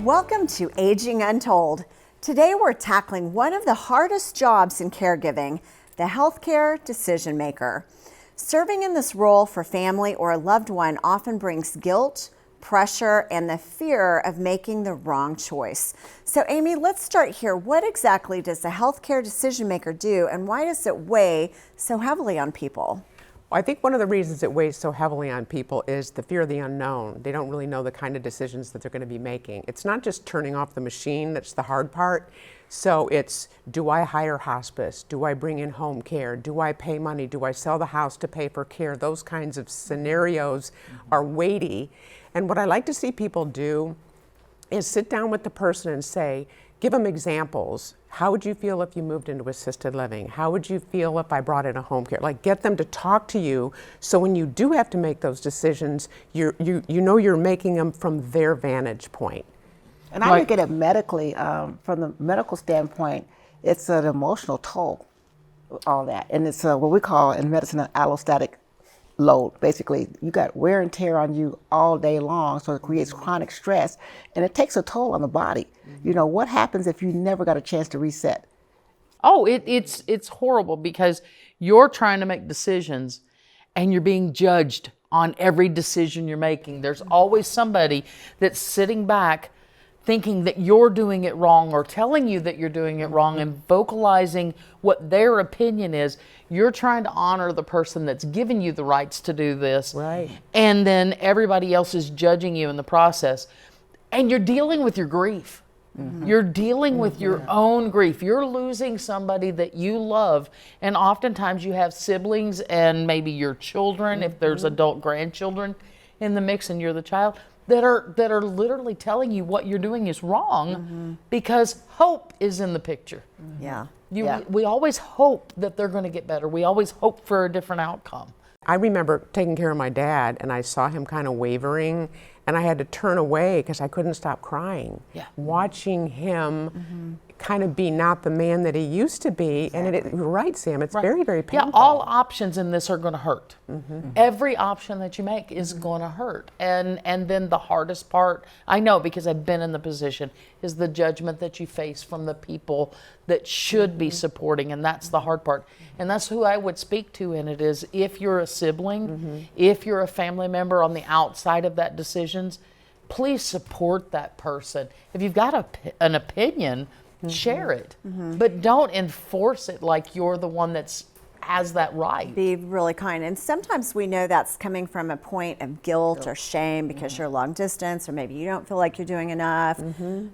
Welcome to Aging Untold. Today we're tackling one of the hardest jobs in caregiving, the healthcare decision maker. Serving in this role for family or a loved one often brings guilt, pressure, and the fear of making the wrong choice. So Amy, let's start here. What exactly does the healthcare decision maker do, and why does it weigh so heavily on people? I think one of the reasons it weighs so heavily on people is the fear of the unknown. They don't really know the kind of decisions that they're going to be making. It's not just turning off the machine that's the hard part. So it's, do I hire hospice? Do I bring in home care? Do I pay money? Do I sell the house to pay for care? Those kinds of scenarios are weighty. And what I like to see people do is sit down with the person and say, give them examples. How would you feel if you moved into assisted living? How would you feel if I brought in a home care? Like, get them to talk to you, so when you do have to make those decisions, you know you're making them from their vantage point. And I look at it medically, from the medical standpoint, it's an emotional toll, all that. And it's what we call in medicine an allostatic load. Basically, you got wear and tear on you all day long, so it creates chronic stress, and it takes a toll on the body. You know, what happens if you never got a chance to reset? Oh, it's horrible, because you're trying to make decisions and you're being judged on every decision you're making. There's always somebody that's sitting back thinking that you're doing it wrong, or telling you that you're doing it wrong, and vocalizing what their opinion is. You're trying to honor the person that's given you the rights to do this. Right. And then everybody else is judging you in the process. And you're dealing with your grief. You're dealing with your own grief. You're losing somebody that you love. And oftentimes you have siblings and maybe your children, if there's adult grandchildren in the mix and you're the child, that are literally telling you what you're doing is wrong, because hope is in the picture. Yeah. We always hope that they're going to get better. We always hope for a different outcome. I remember taking care of my dad, and I saw him kind of wavering, and I had to turn away because I couldn't stop crying. Yeah. Watching him kind of be not the man that he used to be. Exactly. And you're right, Sam, it's very, very painful. Yeah, all options in this are going to hurt. Every option that you make is going to hurt. And then the hardest part, I know because I've been in the position, is the judgment that you face from the people that should be supporting, and that's the hard part. And that's who I would speak to in it, is if you're a sibling, if you're a family member on the outside of that decisions, please support that person. If you've got an opinion, share it, but don't enforce it like you're the one that's has that right. Be really kind. And sometimes we know that's coming from a point of guilt or shame because you're long distance, or maybe you don't feel like you're doing enough.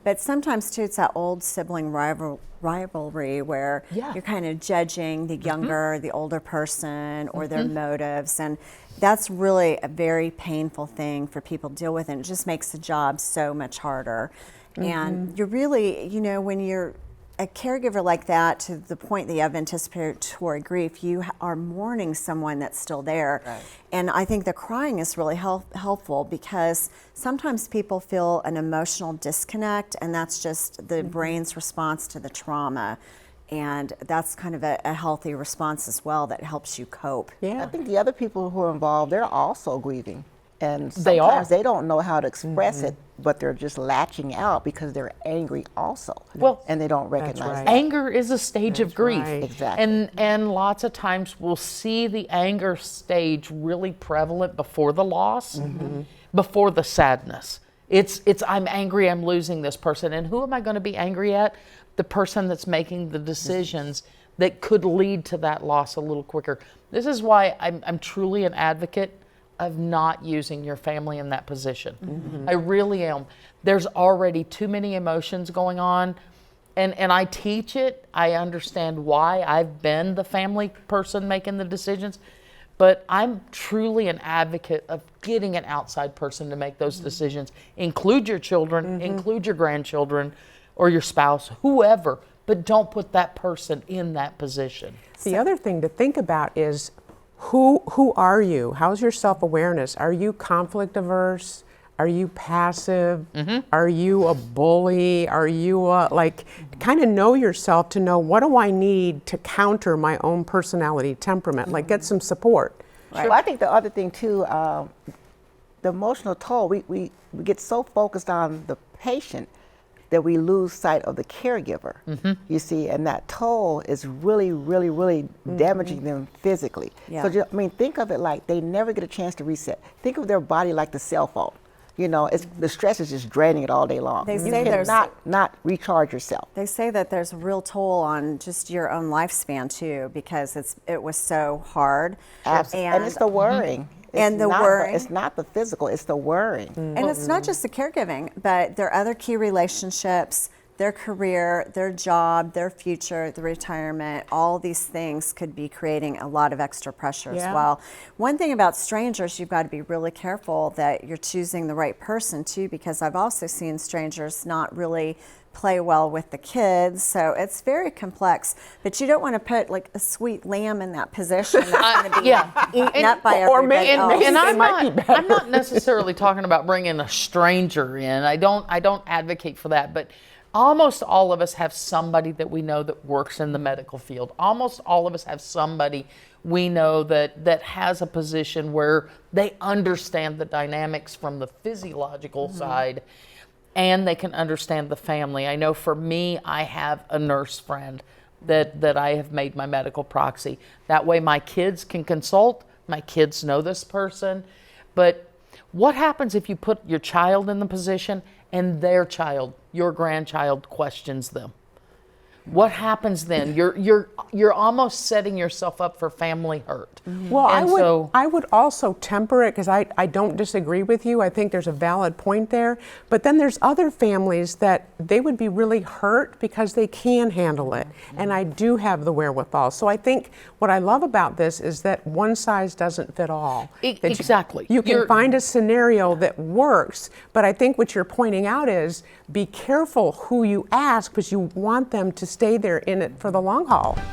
But sometimes too, it's that old sibling rivalry where you're kind of judging the younger, the older person, or their motives. And that's really a very painful thing for people to deal with, and it just makes the job so much harder. And you're really, you know, when you're a caregiver like that, to the point that you have anticipatory grief, you are mourning someone that's still there. Right. And I think the crying is really helpful, because sometimes people feel an emotional disconnect, and that's just the brain's response to the trauma. And that's kind of a healthy response as well that helps you cope. Yeah. I think the other people who are involved, they're also grieving. And sometimes they don't know how to express it, but they're just latching out because they're angry also. Well, and they don't recognize that. Anger is a stage of grief. Right. Exactly. And lots of times we'll see the anger stage really prevalent before the loss, before the sadness. It's I'm angry, I'm losing this person. And who am I going to be angry at? The person that's making the decisions that could lead to that loss a little quicker. This is why I'm truly an advocate of not using your family in that position. I really am. There's already too many emotions going on, and I teach it. I understand why. I've been the family person making the decisions, but I'm truly an advocate of getting an outside person to make those decisions. Include your children, include your grandchildren, or your spouse, whoever, but don't put that person in that position. The other thing to think about is, who are you? How's your self-awareness? Are you conflict averse? Are you passive? Are you a bully? Are you kind of know yourself to know, what do I need to counter my own personality temperament? Like, get some support. Right. Well, I think the other thing too, the emotional toll, we get so focused on the patient that we lose sight of the caregiver. You see, and that toll is really, really, really damaging them physically. Yeah. So, I mean, think of it like they never get a chance to reset. Think of their body like the cell phone. You know, the stress is just draining it all day long. They You say there's- cannot not recharge yourself. They say that there's a real toll on just your own lifespan too, because it was so hard. And it's the worrying. And the not worrying. It's not the physical, it's the worrying. And it's not just the caregiving, but their other key relationships, their career, their job, their future, the retirement, all these things could be creating a lot of extra pressure as Yeah. well. One thing about strangers, you've got to be really careful that you're choosing the right person too, because I've also seen strangers not really play well with the kids, so it's very complex. But you don't want to put like a sweet lamb in that position that's going to be eaten up by or everybody may- else. And It might be I'm not necessarily talking about bringing a stranger in. I don't advocate for that, but almost all of us have somebody that we know that works in the medical field. Almost all of us have somebody we know that has a position where they understand the dynamics from the physiological side, and they can understand the family. I know for me, I have a nurse friend that I have made my medical proxy. That way my kids can consult, my kids know this person. But what happens if you put your child in the position and their child, your grandchild, questions them? What happens then? You're almost setting yourself up for family hurt. Well, And I would also temper it, because I don't disagree with you. I think there's a valid point there. But then there's other families that they would be really hurt because they can handle it. And I do have the wherewithal. So I think what I love about this is that one size doesn't fit all. That Exactly. You can find a scenario that works, but I think what you're pointing out is be careful who you ask, because you want them to stay there in it for the long haul.